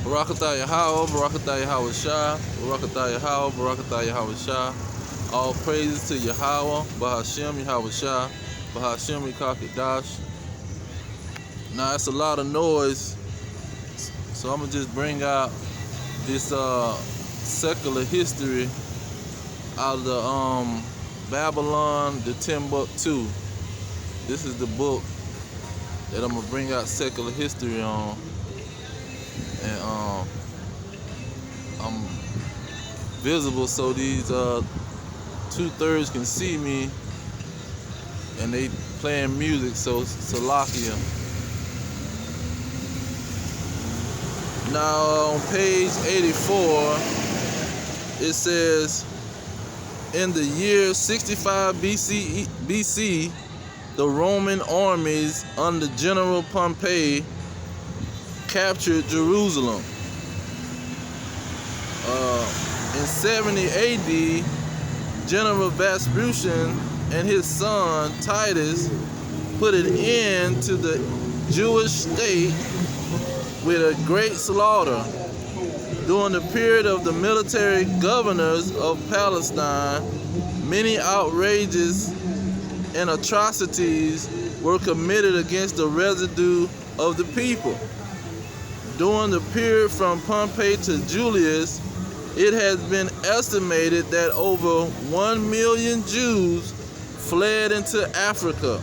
Barakatah Yahweh, Barakatah Yahweh Shah, Barakatah Yahweh, Barakatah Yahweh Shah. All praises to Yahweh, Bahashem Yahweh Shah, Bahashem Yikakadash. Now it's a lot of noise, so I'm gonna just bring out this secular history out of the Babylon, the Timbuktu. This is the book that I'm gonna bring out secular history on, and I'm visible so these 2/3 can see me, and they playing music, so Salakia. Now on page 84, it says, in the year 65 BC, the Roman armies under General Pompey captured Jerusalem. In 70 AD, General Vespasian and his son Titus put an end to the Jewish state with a great slaughter. During the period of the military governors of Palestine, many outrages and atrocities were committed against the residue of the people. During the period from Pompey to Julius, it has been estimated that over 1 million Jews fled into Africa,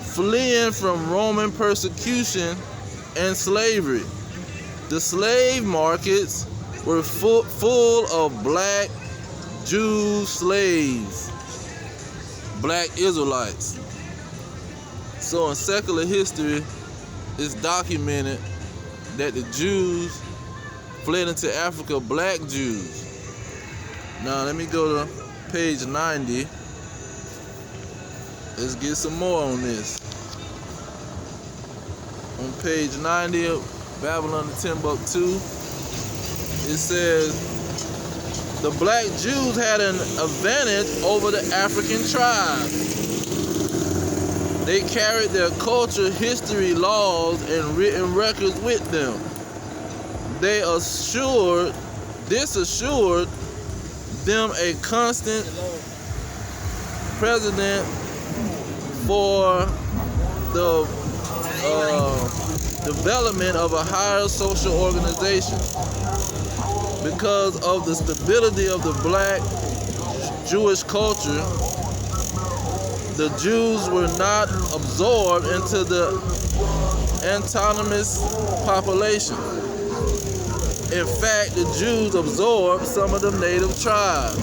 fleeing from Roman persecution and slavery. The slave markets were full of black Jew slaves, black Israelites. So in secular history, it's documented that the Jews fled into Africa, black Jews. Now let me go to page 90. Let's get some more on this. On page 90 of Babylon the Timbuktu, it says the black Jews had an advantage over the African tribes. They carried their culture, history, laws, and written records with them. This assured them a constant precedent for the development of a higher social organization. Because of the stability of the black Jewish culture, the Jews were not absorbed into the autonomous population. In fact, the Jews absorbed some of the native tribes.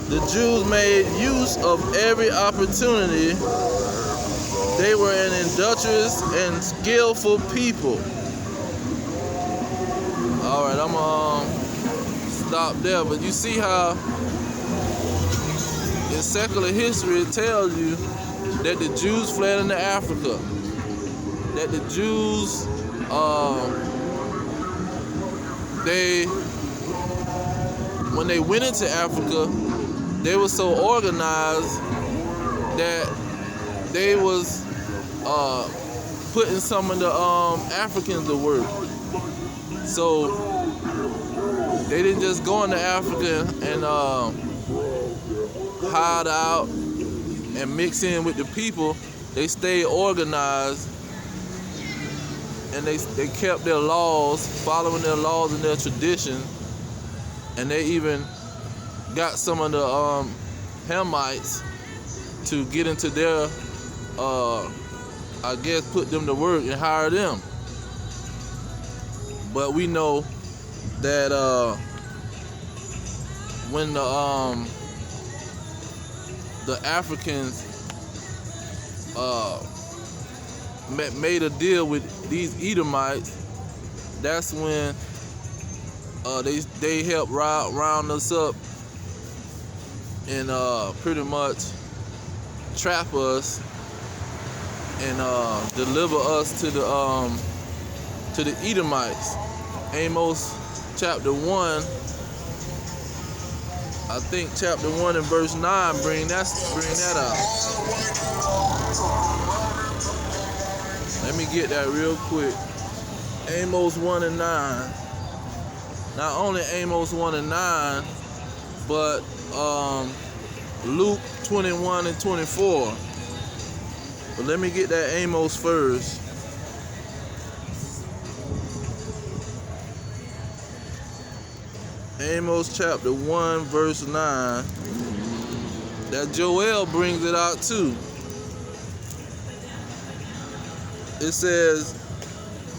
The Jews made use of every opportunity. They were an industrious and skillful people. All right, I'm gonna stop there. But you see how in secular history it tells you that the Jews fled into Africa. That the Jews, when they went into Africa, they were so organized that they was putting some of the Africans to work. So they didn't just go into Africa and hide out and mix in with the people. They stayed organized, and they kept their laws, following their laws and their tradition. And they even got some of the Hamites to get into their, I guess, put them to work and hire them. But we know that when the Africans made a deal with these Edomites, that's when they helped round us up and pretty much trap us and deliver us to the Edomites. Amos chapter 1, I think chapter 1 and verse 9 bring that out. Let me get that real quick. Amos 1 and 9. Not only Amos 1 and 9, but Luke 21 and 24. But let me get that Amos first. Amos chapter 1 verse 9. That Joel brings it out too. It says,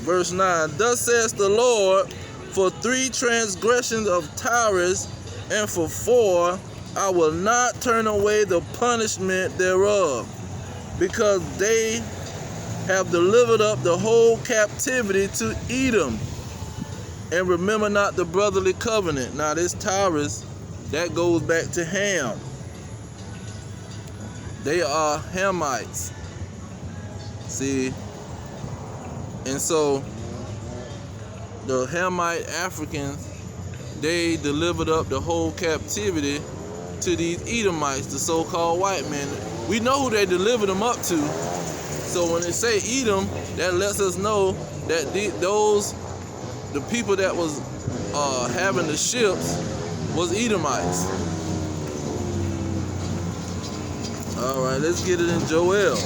verse 9, thus says the Lord, for 3 transgressions of Tyrus, and for 4, I will not turn away the punishment thereof, because they have delivered up the whole captivity to Edom, and remember not the brotherly covenant. Now this Tyrus, that goes back to Ham. They are Hamites. See? And so the Hamite Africans, they delivered up the whole captivity to these Edomites, the so-called white men. We know who they delivered them up to. So when they say Edom, that lets us know that the people that was having the ships was Edomites. All right, let's get it in Joel.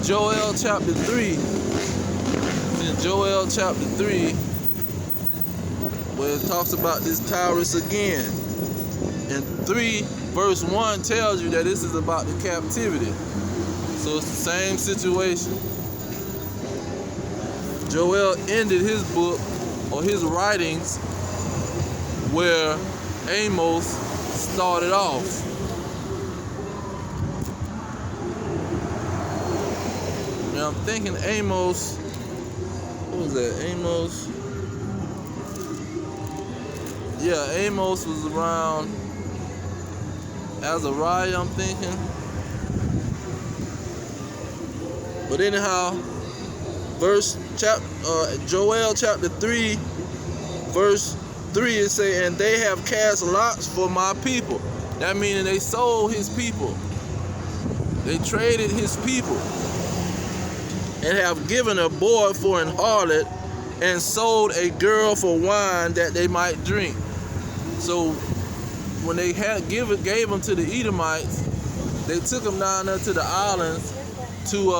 Joel chapter 3. In Joel chapter 3, where it talks about this Tyrus again. And 3 verse 1 tells you that this is about the captivity. So it's the same situation. Joel ended his book or his writings where Amos started off. Now I'm thinking Amos, what was that? Amos? Yeah, Amos was around Azariah, I'm thinking. But anyhow, Joel chapter 3, verse 3, it say, and they have cast lots for my people. That meaning they sold his people. They traded his people. And have given a boy for an harlot, and sold a girl for wine that they might drink. So when they gave them to the Edomites, they took them down there to the islands to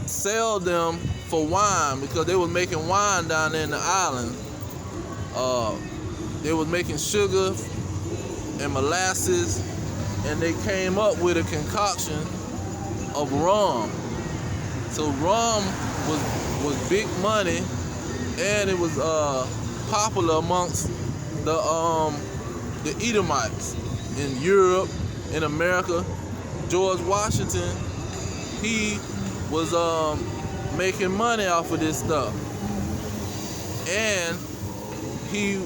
sell them for wine, because they was making wine down there in the island. They was making sugar and molasses, and they came up with a concoction of rum. So rum was big money, and it was popular amongst the Edomites in Europe, in America. George Washington, he was making money off of this stuff, and he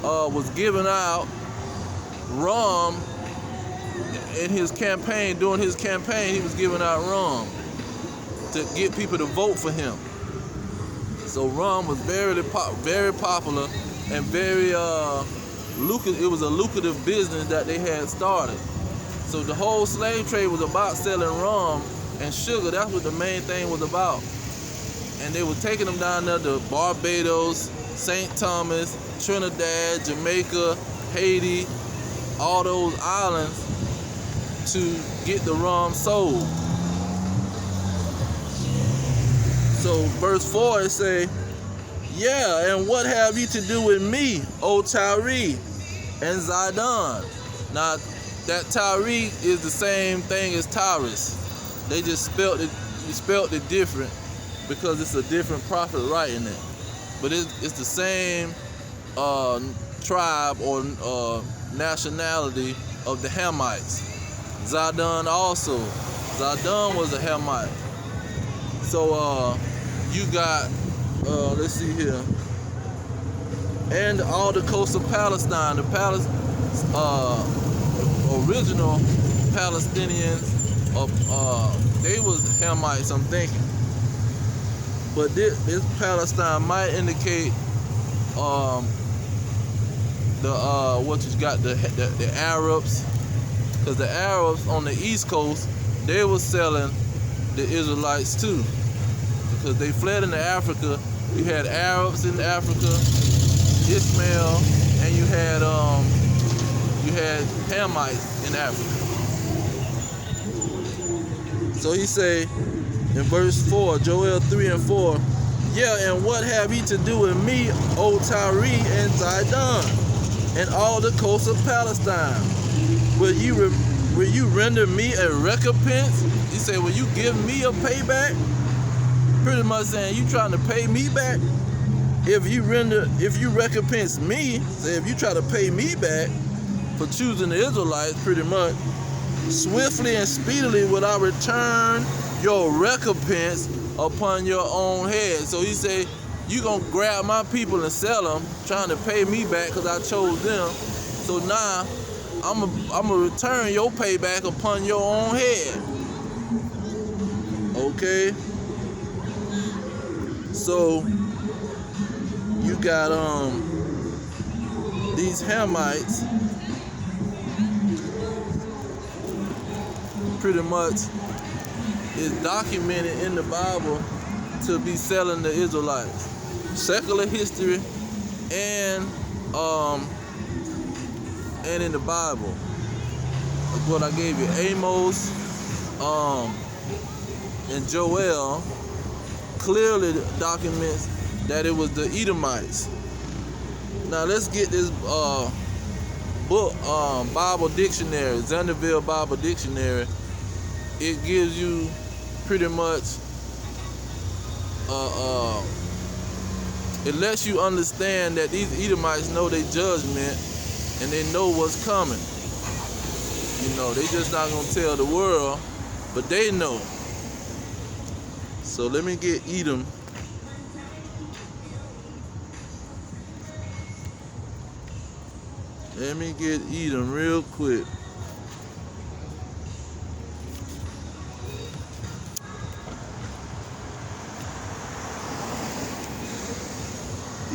was giving out rum in his campaign. During his campaign, he was giving out rum to get people to vote for him. So rum was very popular and very lucrative. It was a lucrative business that they had started. So the whole slave trade was about selling rum and sugar. That's what the main thing was about. And they were taking them down there to Barbados, St. Thomas, Trinidad, Jamaica, Haiti, all those islands to get the rum sold. So verse 4, it say, yeah, and what have you to do with me, O Tyre and Zidon? Now, that Tyre is the same thing as Tyrus. They just spelt it different because it's a different prophet writing it. But it's the same tribe or nationality of the Hamites. Zidon also. Zidon was a Hamite. So you got, let's see here, and all the coast of Palestine. The original Palestinians, they was Hamites, I'm thinking. But this Palestine might indicate what you got, the Arabs, because the Arabs on the East Coast, they were selling the Israelites too, because they fled into Africa. You had Arabs in Africa, Ishmael, and you had Hamites in Africa. So he say in verse 4, Joel 3 and 4, yeah, and what have ye to do with me, O Tyre and Zidon, and all the coasts of Palestine? Will you render me a recompense? He said, will you give me a payback? Pretty much saying, you trying to pay me back? If you recompense me, say if you try to pay me back for choosing the Israelites, pretty much, swiftly and speedily will I return your recompense upon your own head. So he say, you gonna grab my people and sell them, trying to pay me back because I chose them. So now I'm gonna return your payback upon your own head. Okay. So you got these Hamites pretty much is documented in the Bible to be selling the Israelites. Secular history and in the Bible. That's what I gave you. Amos and Joel clearly documents that it was the Edomites. Now let's get this book, Bible Dictionary, Zunderville Bible Dictionary. It gives you pretty much, it lets you understand that these Edomites know their judgment and they know what's coming. You know, they just not gonna tell the world, but they know. So let me get Edom. Let me get Edom real quick.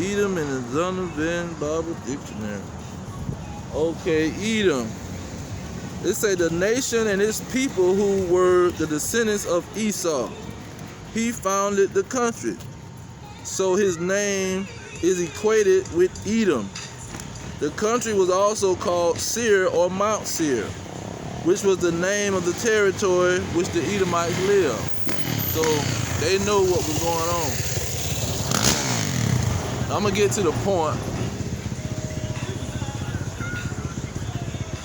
Edom in the Zondervan Bible Dictionary. Okay, Edom. It say the nation and its people who were the descendants of Esau. He founded the country. So his name is equated with Edom. The country was also called Seir or Mount Seir, which was the name of the territory which the Edomites lived. So they know what was going on. I'm going to get to the point.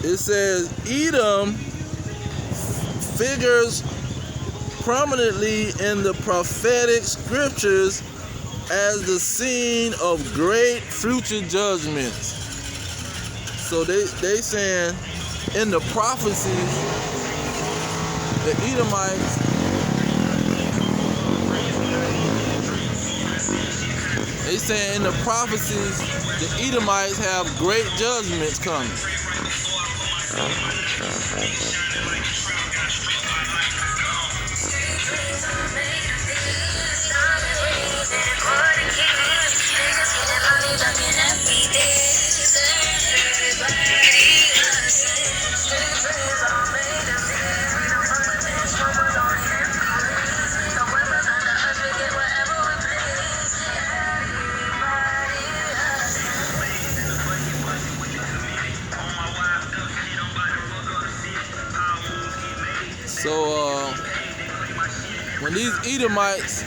It says Edom figures prominently in the prophetic scriptures as the scene of great future judgments. So they saying in the prophecies, the Edomites, they saying in the prophecies, the Edomites have great judgments coming. So when these Edomites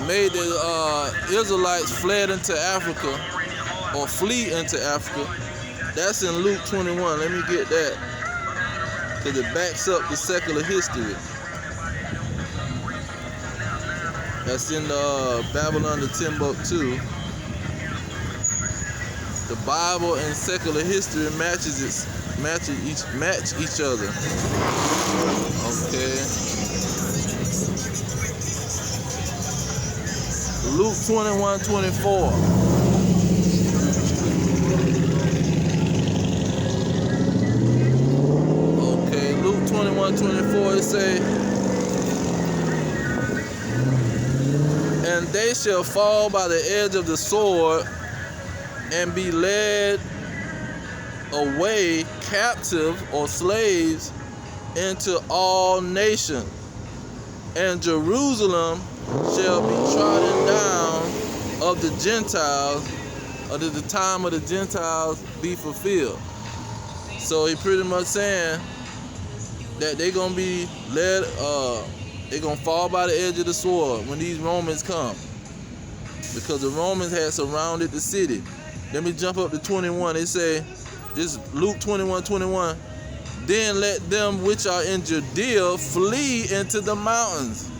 made the Israelites fled into Africa or flee into Africa, that's in Luke 21. Let me get that because it backs up the secular history. That's in Babylon the Timbuktu. The Bible and secular history match each other. Okay. Luke 21:24. Okay, Luke 21:24, it say, and they shall fall by the edge of the sword and be led away captive or slaves into all nations. And Jerusalem shall be trodden down of the Gentiles, until the time of the Gentiles be fulfilled. So he pretty much saying that they're gonna be led, they're gonna fall by the edge of the sword when these Romans come, because the Romans had surrounded the city. Let me jump up to 21. They say, this Luke 21:21. Then let them which are in Judea flee into the mountains.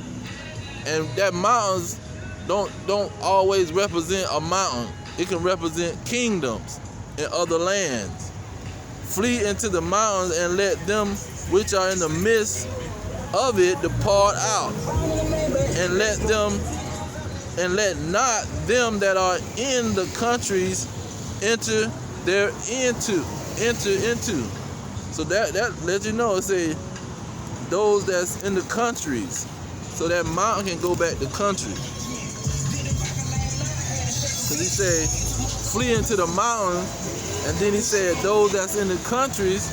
And that mountains don't always represent a mountain. It can represent kingdoms in other lands. Flee into the mountains, and let them which are in the midst of it depart out. And let not them that are in the countries enter into. So that lets you know, it say those that's in the countries. So that mountain can go back to country. Because he said, flee into the mountain, and then he said those that's in the countries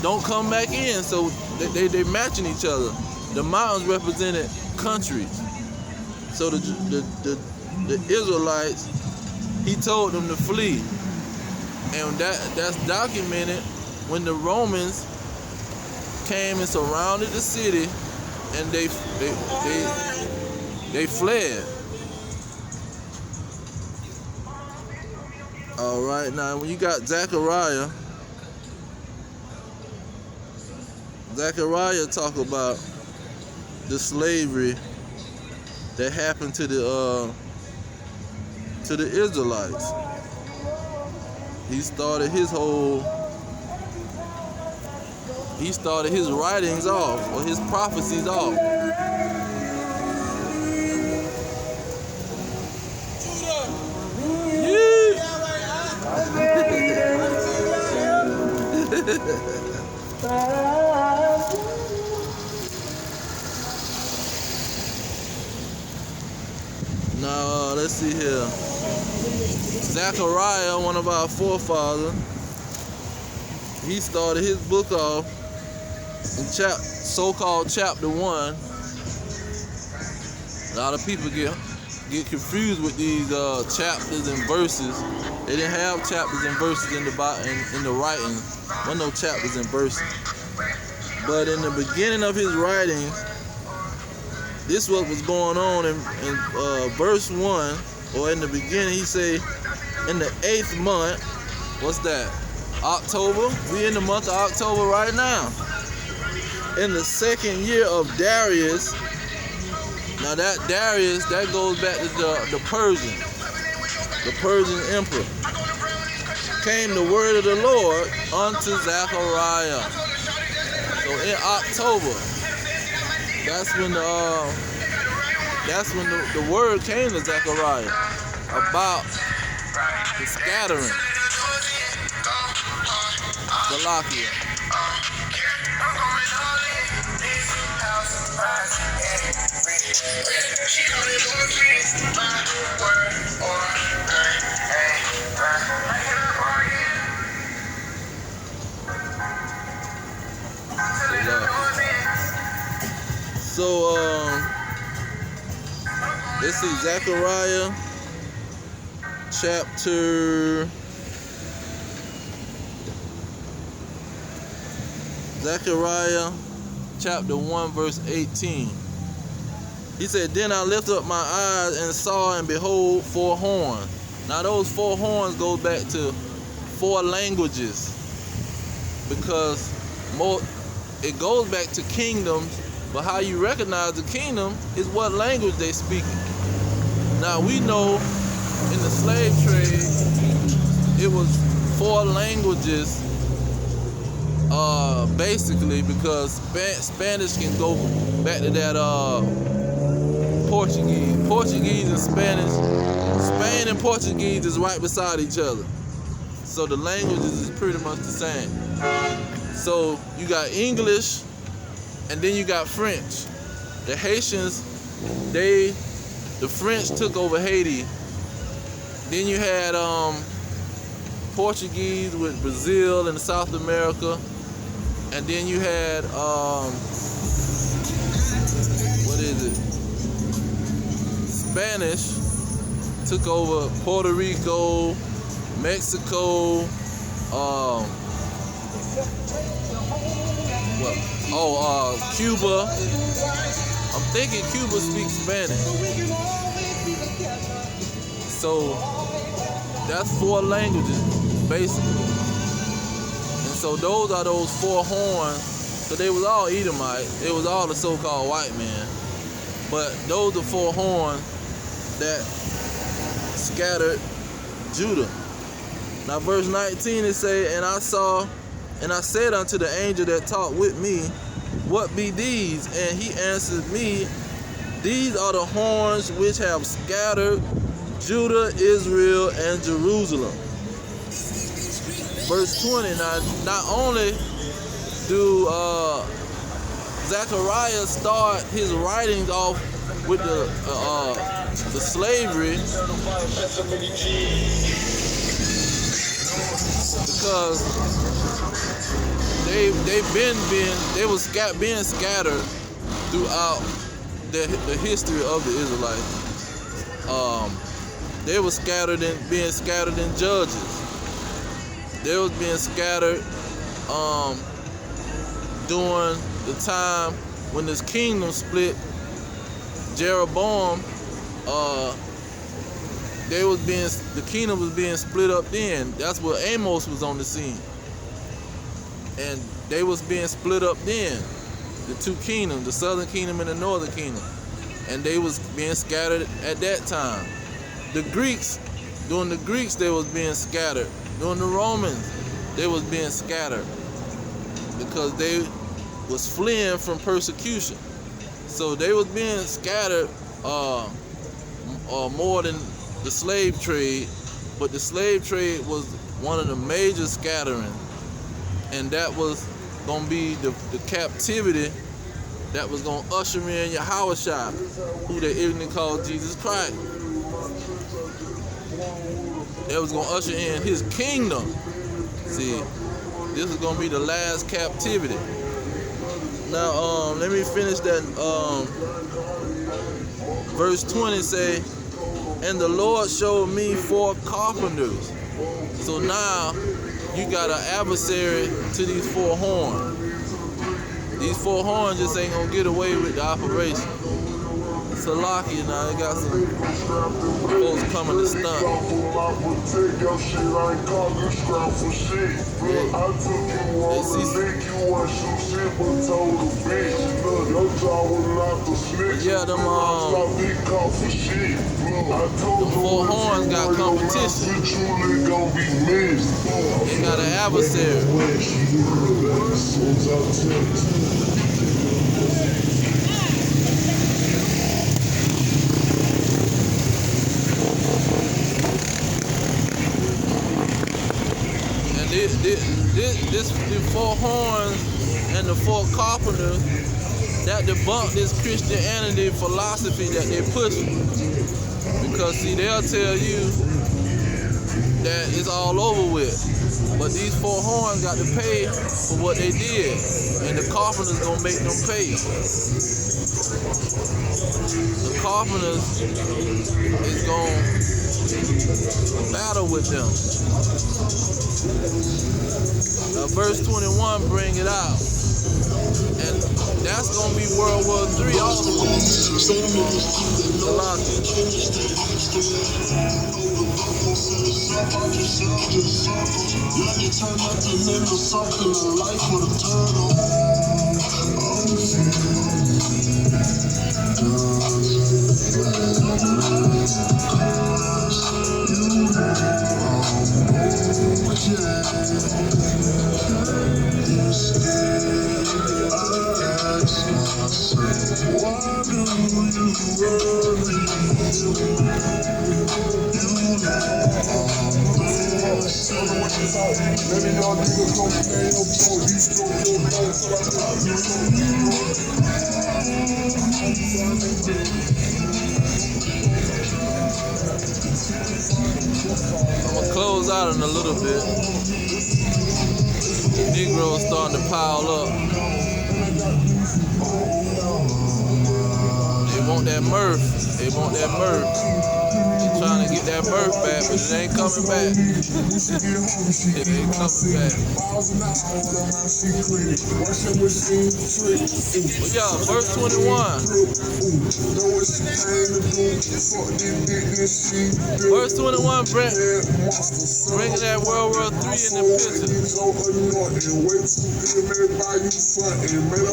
don't come back in. So they matching each other. The mountains represented countries. So the Israelites, he told them to flee. And that's documented when the Romans came and surrounded the city, and they fled. All right, now when you got Zechariah talk about the slavery that happened to the Israelites. He started his writings off, or his prophecies off. Now, let's see here. Zechariah, one of our forefathers, he started his book off in so-called chapter 1. A lot of people get confused with these chapters and verses. They didn't have chapters and verses in the writing. There were no chapters and verses. But in the beginning of his writings, this is what was going on in verse 1, or in the beginning. He say, in the 8th month, what's that? October. We in the month of October right now. In the 2nd year of Darius. Now that Darius, that goes back to the Persian emperor. Came the word of the Lord unto Zechariah. So in October, that's when the word came to Zechariah about the scattering. Salakia. So let's see, Zechariah chapter 1 verse 18. He said, then I lifted up my eyes and saw, and behold, 4 horns. Now those 4 horns go back to 4 languages, because it goes back to kingdoms, but how you recognize the kingdom is what language they speak. Now we know in the slave trade, it was 4 languages, basically, because Spanish can go back to that Portuguese and Spanish. Spain and Portuguese is right beside each other, so the languages is pretty much the same. So you got English, and then you got French. The Haitians, they the French took over Haiti. Then you had Portuguese with Brazil and South America, and then you had what is it? Spanish took over Puerto Rico, Mexico, Cuba. I'm thinking Cuba speaks Spanish. So that's 4 languages, basically. And so those are those 4 horns. So they was all Edomites. It was all the so-called white man. But those are 4 horns that scattered Judah. Now verse 19 it say, and I said unto the angel that talked with me, what be these? And he answered me, these are the horns which have scattered Judah, Israel, and Jerusalem. Verse 20, now not only do Zechariah start his writings off with the slavery, because they was being scattered throughout the history of the Israelites. They were being scattered in Judges. They was being scattered during the time when this kingdom split. Jeroboam, the kingdom was being split up then. That's where Amos was on the scene. And they was being split up then. The 2 kingdoms, the southern kingdom and the northern kingdom. And they was being scattered at that time. During the Greeks, they was being scattered. During the Romans, they was being scattered because they was fleeing from persecution. So they was being scattered more than the slave trade, but the slave trade was one of the major scattering, and that was going to be the captivity that was going to usher in Yahushua, who they ignorantly called Jesus Christ. That was going to usher in his kingdom. See, this is going to be the last captivity. Now, let me finish that. Verse 20 say, and the Lord showed me 4 carpenters. So now you got an adversary to these 4 horns. These 4 horns just ain't gonna get away with the operation. Salaki now, they got some folks coming to stunt. Yeah, them 4 horns got competition. They got an adversary. The 4 horns and the 4 carpenters that debunk this Christianity philosophy that they push. Because see, they'll tell you that it's all over with, but these 4 horns got to pay for what they did, and the carpenters gonna make them pay. The carpenters is gonna battle with them. Now, verse 21 bring it out, and that's gonna be World War III also. close out in a little bit. Negroes starting to pile up. They want that mirth. They want that mirth. They trying to get that mirth back, but it ain't coming back. It ain't coming back. But yeah, verse 21. Verse 21, Brent, bringing that World War III in the picture.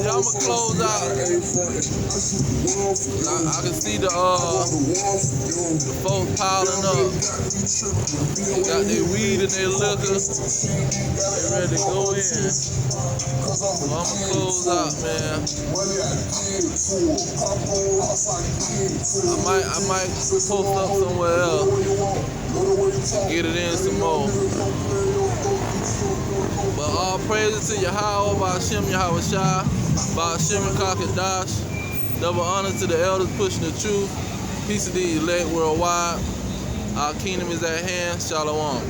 Y'all I'ma close out. I can see the folks piling up. They got their weed and their liquor. They ready to go in. So I'ma close out, man. I might post up somewhere else and get it in some more. But all praises to Yahweh, Ba'ashem Yahweh Shai, Ba'ashem Kakadash. Double honor to the elders pushing the truth. Peace of the elect worldwide. Our kingdom is at hand. Shalom.